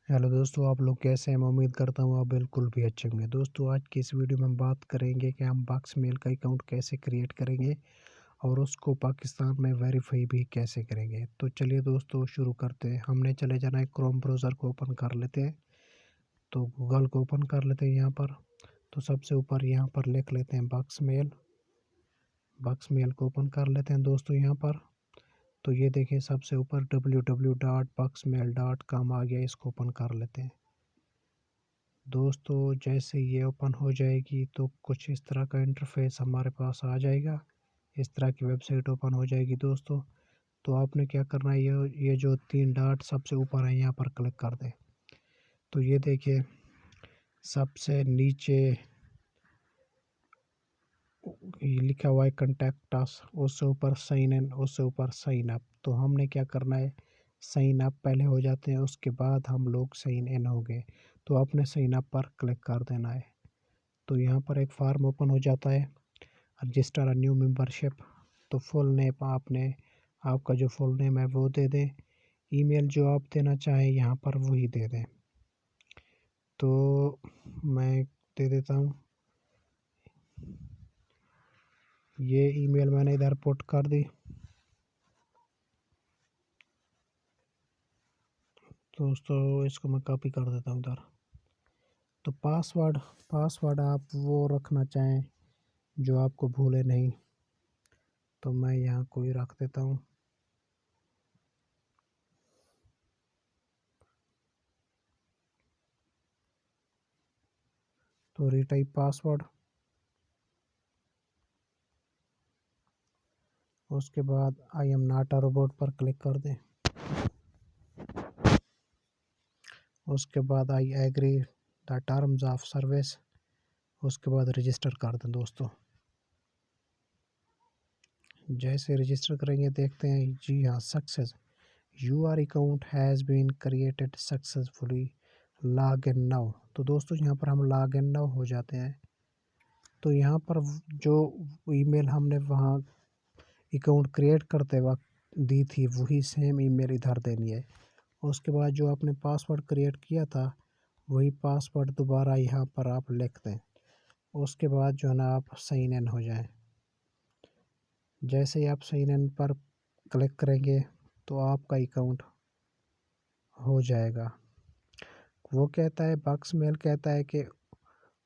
Hello दोस्तों, आप लोग कैसे हैं? मैं उम्मीद करता हूँ आप बिल्कुल भी अच्छे होंगे। दोस्तों, आज की इस वीडियो में हम बात करेंगे कि हम बॉक्स मेल का अकाउंट कैसे क्रिएट करेंगे और उसको पाकिस्तान में वेरीफाई भी कैसे करेंगे। तो चलिए दोस्तों शुरू करते हैं। हमने चले जाना है, क्रोम ब्राउज़र को ओपन कर लेते हैं। तो गूगल को ओपन कर लेते हैं यहाँ पर। तो सबसे ऊपर यहाँ पर लिख लेते हैं बॉक्स मेल को ओपन कर लेते हैं दोस्तों यहाँ पर। तो ये देखिए सबसे ऊपर www.boxmail.com आ गया, इसको ओपन कर लेते हैं दोस्तों। जैसे ये ओपन हो जाएगी तो कुछ इस तरह का इंटरफेस हमारे पास आ जाएगा। इस तरह की वेबसाइट ओपन हो जाएगी दोस्तों। तो आपने क्या करना है, ये जो 3 डॉट सबसे ऊपर है यहाँ पर क्लिक कर दें। तो ये देखिए सबसे नीचे ये लिखा हुआ है कॉन्टैक्ट अस, उससे ऊपर साइन इन, उससे ऊपर साइन अप। तो हमने क्या करना है, साइन अप पहले हो जाते हैं, उसके बाद हम लोग साइन इन हो गए। तो आपने साइन अप पर क्लिक कर देना है। तो यहाँ पर एक फॉर्म ओपन हो जाता है, रजिस्टर अ न्यू मेंबरशिप। तो फुल नेम आपका जो फुल नेम है वो दे दें। ईमेल जो आप देना चाहें यहाँ पर वही दे दें। तो मैं दे देता हूँ, ये ईमेल मैंने इधर पुट कर दी। दोस्तों इसको मैं कॉपी कर देता हूँ इधर। तो पासवर्ड आप वो रखना चाहें जो आपको भूले नहीं। तो मैं यहाँ कोई रख देता हूँ। तो रीटाइप पासवर्ड, उसके बाद I am not a robot पर क्लिक कर दें। उसके बाद I agree the terms of service, उसके बाद रजिस्टर कर दें दोस्तों। जैसे रजिस्टर करेंगे देखते हैं, जी हाँ success, your account has been created successfully, log in now. तो दोस्तों यहाँ पर हम लॉग इन नाउ हो जाते हैं। तो यहाँ पर जो ईमेल हमने वहाँ अकाउंट क्रिएट करते वक्त दी थी वही सेम ईमेल इधर देनी है। उसके बाद जो आपने पासवर्ड क्रिएट किया था वही पासवर्ड दोबारा यहाँ पर आप लिख दें। उसके बाद जो है ना आप साइन इन हो जाएं। जैसे ही आप साइन इन पर क्लिक करेंगे तो आपका अकाउंट हो जाएगा। वो कहता है, बॉक्स मेल कहता है कि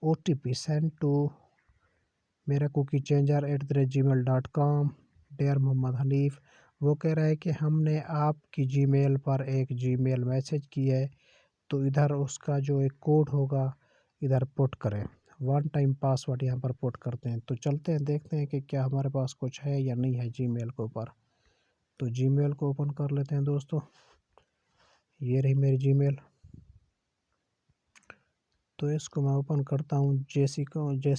OTP सेंड टू मेरा cookie changer @gmail.com dear Mohammad Hanif. वो कह रहा है कि हमने आपकी जीमेल पर एक जीमेल मैसेज की है, तो इधर उसका जो एक कोड होगा इधर पुट करें। वन टाइम पासवर्ड यहाँ पर पुट करते हैं। तो चलते हैं देखते हैं कि क्या हमारे पास कुछ है या नहीं है जीमेल के ऊपर। तो जीमेल को ओपन कर लेते हैं दोस्तों। ये रही मेरी जीमेल। तो इसको मैं ओपन करता हूँ। जिस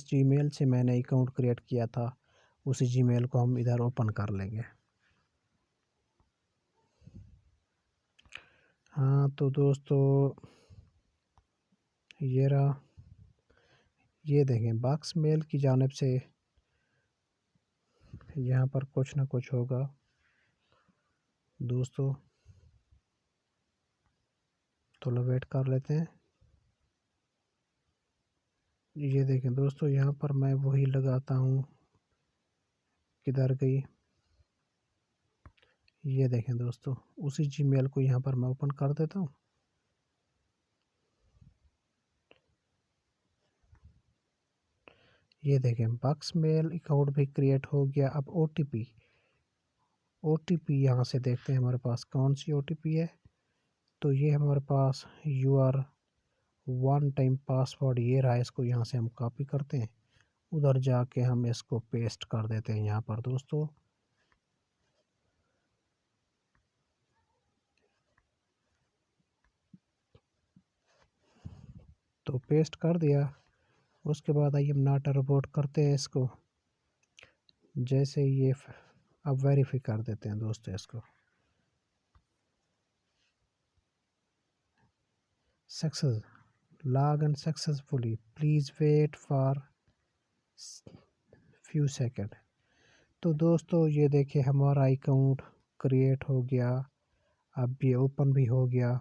जीमेल से मैंने अकाउंट क्रिएट किया था उसी जीमेल को हम इधर ओपन कर लेंगे। हाँ तो दोस्तों ये रहा, ये देखें बॉक्स मेल की जानिब से यहाँ पर कुछ ना कुछ होगा दोस्तों। तो वेट कर लेते हैं। ये देखें दोस्तों, यहाँ पर मैं वही लगाता हूँ, किधर गई, ये देखें दोस्तों उसी जीमेल को यहाँ पर मैं ओपन कर देता हूँ। ये देखें बॉक्स मेल अकाउंट भी क्रिएट हो गया। अब OTP यहाँ से देखते हैं हमारे पास कौन सी OTP है। तो ये हमारे पास यूआर वन टाइम पासवर्ड ये रहा। इसको यहाँ से हम कॉपी करते हैं, उधर जाके हम इसको पेस्ट कर देते हैं यहाँ पर दोस्तों। तो पेस्ट कर दिया। उसके बाद I am not a robot करते हैं इसको। जैसे ये अब वेरीफाई कर देते हैं दोस्तों इसको। Success, log in successfully, please wait for few second. तो दोस्तों ये देखिए हमारा अकाउंट क्रिएट हो गया, अब ये ओपन भी हो गया।